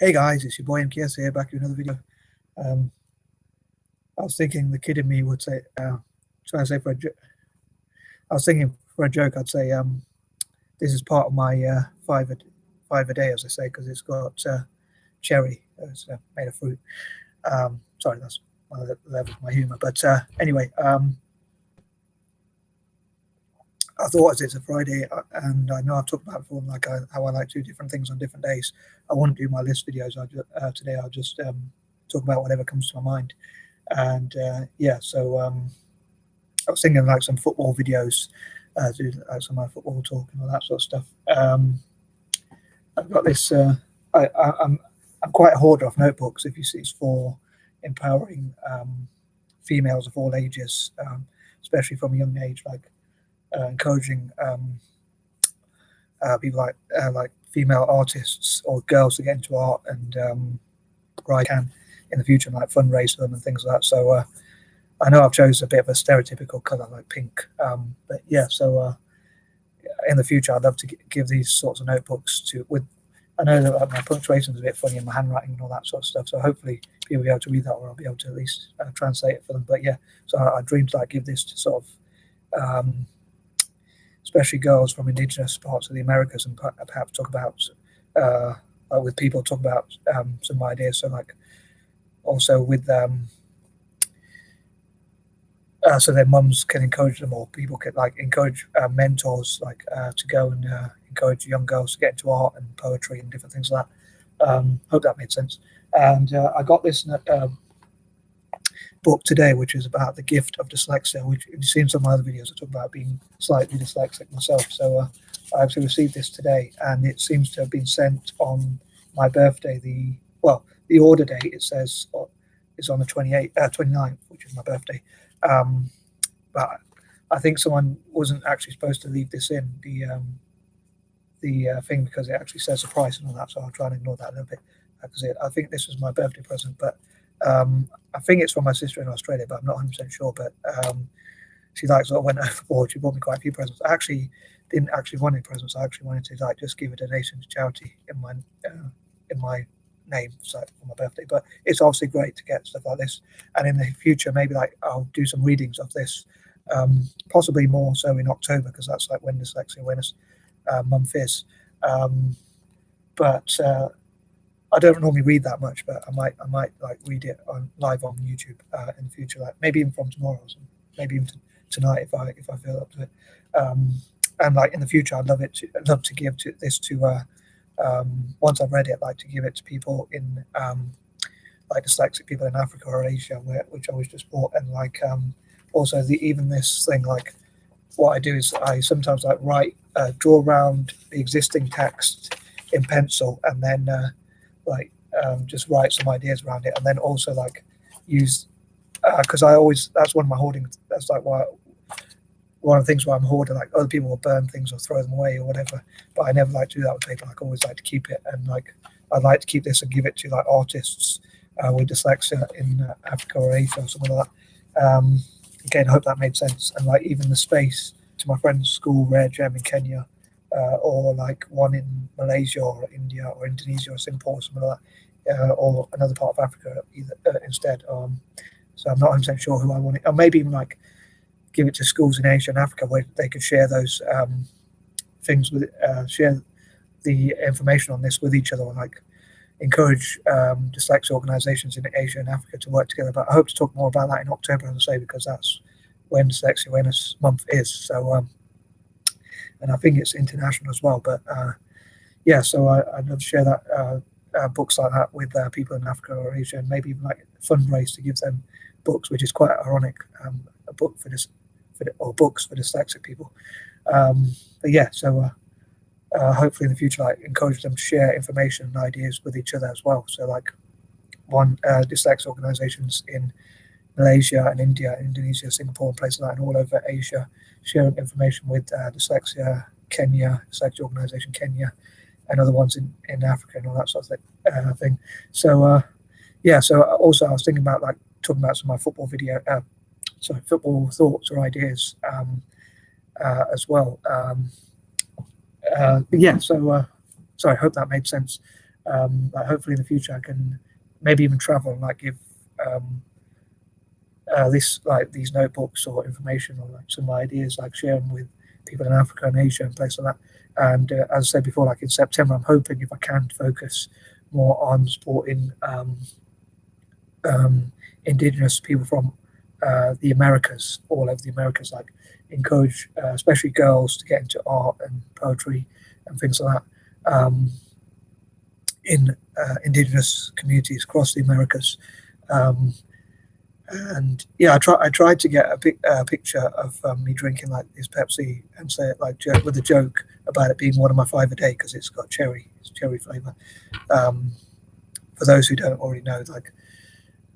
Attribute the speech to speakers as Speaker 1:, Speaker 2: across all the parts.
Speaker 1: Hey guys, it's your boy M.K.S here, back with another video. I was thinking the kid in me would say, trying to say I was thinking for a joke, I'd say, this is part of my five a day, as I say, because it's got cherry, it's made of fruit. Sorry, that's one of the levels of my humour. But anyway, I thought as it's a Friday, and I know I've talked about it before, like how I like to do different things on different days. I won't do my list videos. Today I'll just talk about whatever comes to my mind. And yeah, so I was thinking like some football videos, do like some of my football talk and all that sort of stuff. I've got this. I'm quite a hoarder of notebooks. If you see, it's for empowering females of all ages, especially from a young age, like encouraging people like female artists or girls to get into art and write can in the future, and like fundraise for them and things like that. So I know I've chosen a bit of a stereotypical color like pink, but yeah. So in the future, I'd love to give these sorts of notebooks to. I know that my punctuation is a bit funny and my handwriting and all that sort of stuff. So hopefully people will be able to read that, or I'll be able to at least translate it for them. But yeah, so I dream to like give this to sort of especially girls from indigenous parts of the Americas, and perhaps talk about like with people, talk about some ideas. So like also with so their mums can encourage them, or people can like encourage mentors like to go and encourage young girls to get into art and poetry and different things like that. Hope that made sense. And I got this book today, which is about the gift of dyslexia, which you've seen some other videos I talk about being slightly dyslexic myself. So I actually received this today, and it seems to have been sent on my birthday. The order date, it says, is on the 29th, which is my birthday. But I think someone wasn't actually supposed to leave this in the thing, because it actually says the price and all that. So I'll try and ignore that a little bit, because I think this was my birthday present. But I think it's from my sister in Australia, but I'm not 100% sure. But she like sort of went overboard. She bought me quite a few presents. I actually didn't want any presents. I actually wanted to like just give a donation to charity in my name, so for my birthday. But it's obviously great to get stuff like this, and in the future maybe like I'll do some readings of this, possibly more so in October, because that's like when Dyslexia Awareness Month is. But I don't normally read that much, but I might like read it live on YouTube in the future, like maybe even from tomorrow, or maybe even tonight if I feel up to it. And like in the future, I'd love to give this to once I've read it, like to give it to people in like dyslexic people in Africa or Asia, which I was just bought. And like also even this thing, like what I do is I sometimes like draw around the existing text in pencil, and then just write some ideas around it, and then also like use because that's one of my hoarding. That's like one of the things where I'm hoarding. Like other people will burn things or throw them away or whatever, but I never like to do that with paper. Like I always like to keep it, and like I'd like to keep this and give it to like artists with dyslexia in Africa or Asia or something like that. Again, I hope that made sense. And like even the space to my friend's school, Rare Gem in Kenya, or like one in Malaysia or India or Indonesia or Singapore or something like that, or another part of Africa instead. So I'm not 100% sure who I want it, or maybe even like give it to schools in Asia and Africa where they could share those things with, share the information on this with each other, and like encourage dyslexia organizations in Asia and Africa to work together. But I hope to talk more about that in October, as I say, because that's when Dyslexia Awareness Month is. So and I think it's international as well. But yeah, so I'd love to share that books like that with people in Africa or Asia, and maybe even like fundraise to give them books, which is quite ironic, a book for this, or books for dyslexic people. But yeah, so hopefully in the future, like encourage them to share information and ideas with each other as well. So like dyslexia organizations in Malaysia and India, Indonesia, Singapore, and places like that, and all over Asia, sharing information with Dyslexia Kenya, Dyslexia Organization Kenya, and other ones in Africa and all that sort of thing. So yeah, so also I was thinking about like talking about some of my football football thoughts or ideas as well. Yeah, so sorry, I hope that made sense. Like hopefully in the future I can maybe even travel and like give these notebooks or information or like some ideas, like share them with people in Africa and Asia and places like that. And as I said before, like in September, I'm hoping if I can focus more on supporting indigenous people from the Americas, all over the Americas, like encourage especially girls to get into art and poetry and things like that in indigenous communities across the Americas. Um, and yeah, I tried to get a picture of me drinking like this Pepsi and say it like with a joke about it being one of my 5 a day because it's cherry flavor. Um, for those who don't already know, like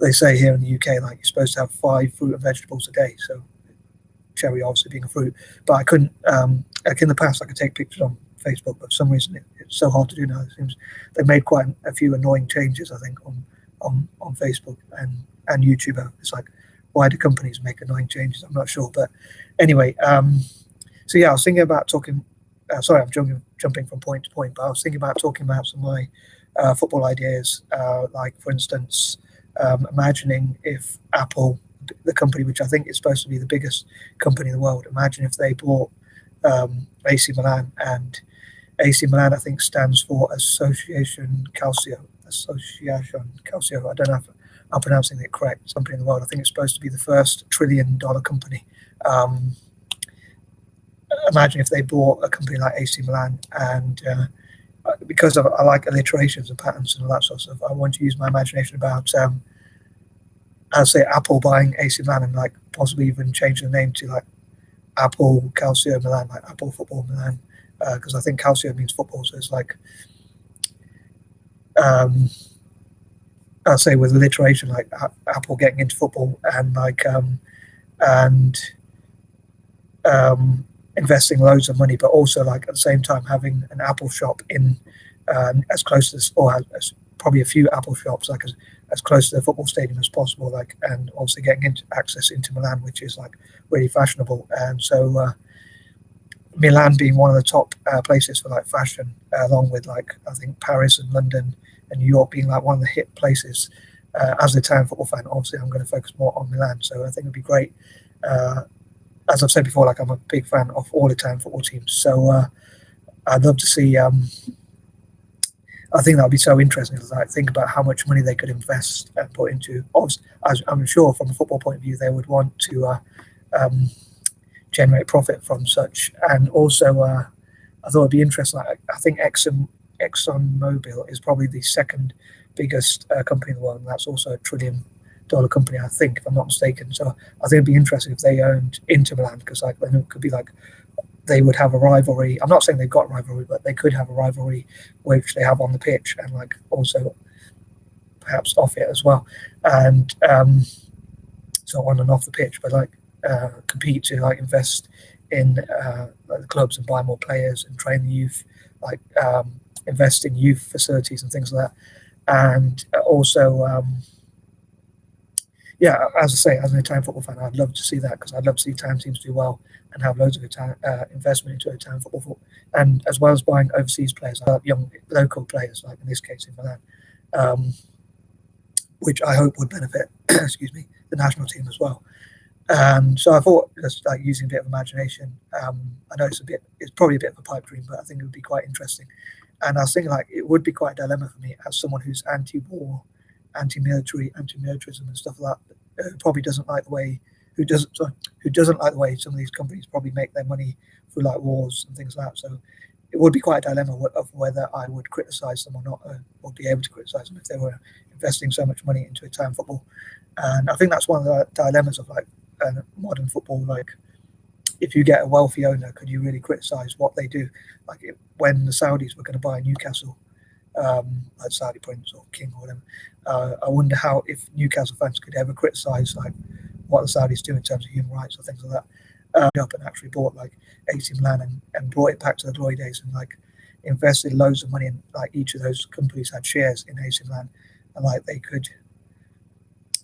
Speaker 1: they say here in the UK, like you're supposed to have 5 fruit and vegetables a day. So cherry obviously being a fruit, but I couldn't. Like in the past, I could take pictures on Facebook, but for some reason it's so hard to do now. It seems they've made quite a few annoying changes, I think, on Facebook and YouTube. It's like, why do companies make annoying changes? I'm not sure, but anyway. So yeah, I was thinking about talking. Sorry, I'm jumping from point to point, but I was thinking about talking about some of my football ideas. Like for instance, imagining if Apple, the company which I think is supposed to be the biggest company in the world, imagine if they bought AC Milan, and AC Milan I think stands for Association Calcio. Association Calcio. I don't know if I'm pronouncing it correct. Something in the world. I think it's supposed to be the first $1 trillion company. Imagine if they bought a company like AC Milan, and because I like alliterations and patterns and all that sort of stuff, I want to use my imagination about I'd say Apple buying AC Milan and like possibly even changing the name to like Apple Calcio Milan, like Apple Football Milan, because I think Calcio means football, so it's like I'd say with alliteration, like Apple getting into football and like and investing loads of money, but also like at the same time having an Apple shop in as close as, or as probably a few Apple shops, like as close to the football stadium as possible, like, and also getting into access into Milan, which is like really fashionable. And so Milan being one of the top places for like fashion, along with like I think Paris and London and New York being like one of the hit places. As an Italian football fan, obviously I'm going to focus more on Milan. So I think it'd be great. As I've said before, like I'm a big fan of all Italian football teams. So I'd love to see. I think that would be so interesting to like think about how much money they could invest and put into. Obviously, as I'm sure from a football point of view, they would want to generate profit from such. And also, I thought it'd be interesting. Like, I think ExxonMobil is probably the second biggest company in the world, and that's also a $1 trillion company, I think, if I'm not mistaken. So I think it'd be interesting if they owned Inter Milan, because like then it could be like they would have a rivalry. I'm not saying they've got a rivalry, but they could have a rivalry which they have on the pitch and like also perhaps off it as well, and so on and off the pitch, but like compete to like invest in like the clubs and buy more players and train the youth, like invest in youth facilities and things like that, and also. Yeah, as I say, as an Italian football fan, I'd love to see that, because I'd love to see Italian teams do well and have loads of Italian investment into Italian football, and as well as buying overseas players, young local players, like in this case in Milan, which I hope would benefit, excuse me, the national team as well. So I thought just like using a bit of imagination. I know it's probably a bit of a pipe dream, but I think it would be quite interesting. And I was thinking like it would be quite a dilemma for me as someone who's anti-war, anti-militarism and stuff like that. Who probably doesn't like the way who doesn't like the way some of these companies probably make their money through like wars and things like that. So it would be quite a dilemma of whether I would criticize them or not, or be able to criticize them if they were investing so much money into Italian football. And I think that's one of the dilemmas of like modern football. Like, if you get a wealthy owner, could you really criticize what they do? Like when the Saudis were going to buy Newcastle, like Saudi Prince or King or whatever, I wonder how if Newcastle fans could ever criticise like what the Saudis do in terms of human rights or things like that. Up and actually bought like AC Milan and brought it back to the glory days and like invested loads of money, and like each of those companies had shares in AC Milan, and like they could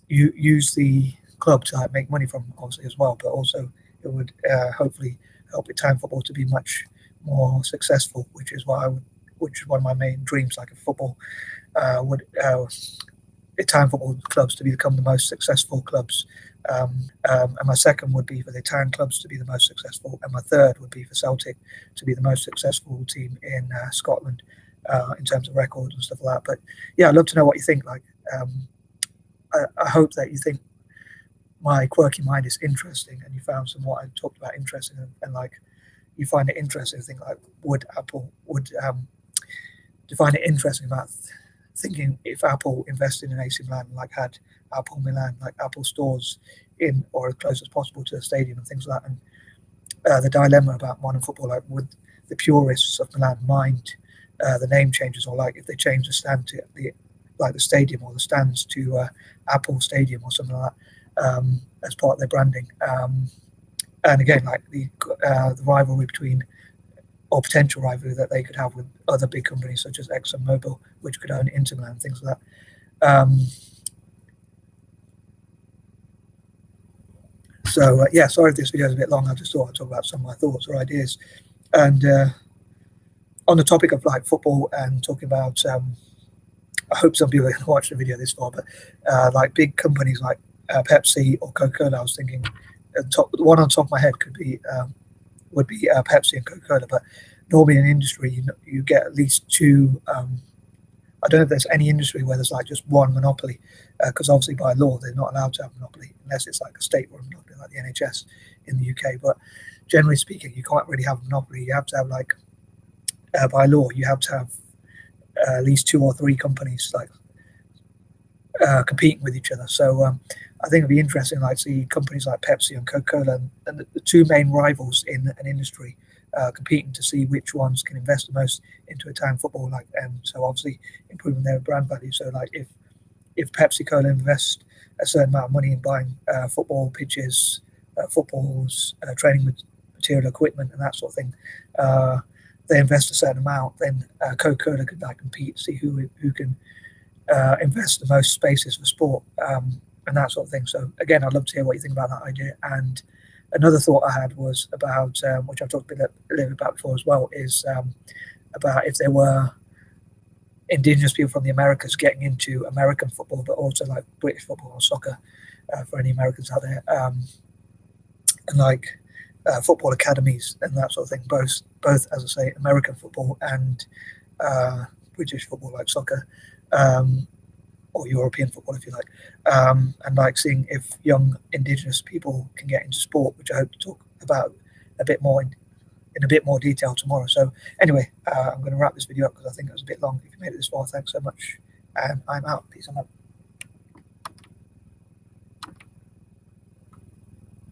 Speaker 1: use the club to like make money from obviously as well, but also it would hopefully help Italian football to be much more successful, which is what I would which is one of my main dreams, like a football would Italian football clubs to become the most successful clubs. And my second would be for the Italian clubs to be the most successful, and my third would be for Celtic to be the most successful team in Scotland in terms of records and stuff like that. But yeah, I'd love to know what you think. Like, I hope that you think my quirky mind is interesting, and you found some what I talked about interesting, and like you find it interesting. Think like, would Apple would do you find it interesting about thinking if Apple invested in AC Milan, like had Apple Milan, like Apple stores in or as close as possible to the stadium and things like that, and the dilemma about modern football, like would the purists of Milan mind the name changes, or like if they change the stand to the stadium or the stands to Apple Stadium or something like that as part of their branding. And again, like the rivalry between, or potential rivalry that they could have with other big companies such as ExxonMobil, which could own Inter Milan, things like that. So yeah, sorry if this video is a bit long. I just thought I'd talk about some of my thoughts or ideas. And on the topic of like football and talking about, I hope some people are going to watch the video this far, but like big companies like Pepsi or Coca-Cola, I was thinking the one on top of my head would be Pepsi and Coca-Cola. But normally in industry, you get at least two. I don't know if there's any industry where there's like just one monopoly, because obviously by law they're not allowed to have a monopoly unless it's like a state-run monopoly like the NHS in the UK. But generally speaking, you can't really have a monopoly. You have to have like by law you have to have at least two or three companies like competing with each other. So I think it'd be interesting, like see companies like Pepsi and Coca-Cola and the two main rivals in an industry competing to see which ones can invest the most into Italian football, like, and so obviously improving their brand value. So like if Pepsi Cola invest a certain amount of money in buying football pitches, footballs, training material, equipment, and that sort of thing, they invest a certain amount, then Coca-Cola could like compete, see who can invest the most spaces for sport and that sort of thing. So again, I'd love to hear what you think about that idea. And another thought I had was about, which I've talked a little bit about before as well, is about if there were indigenous people from the Americas getting into American football, but also like British football or soccer for any Americans out there, and like football academies and that sort of thing, both as I say, American football and British football like soccer, or European football if you like, and like seeing if young indigenous people can get into sport, which I hope to talk about a bit more in a bit more detail tomorrow. So anyway, I'm going to wrap this video up because I think it was a bit long. If you made it this far, thanks so much, and I'm out. Peace and love.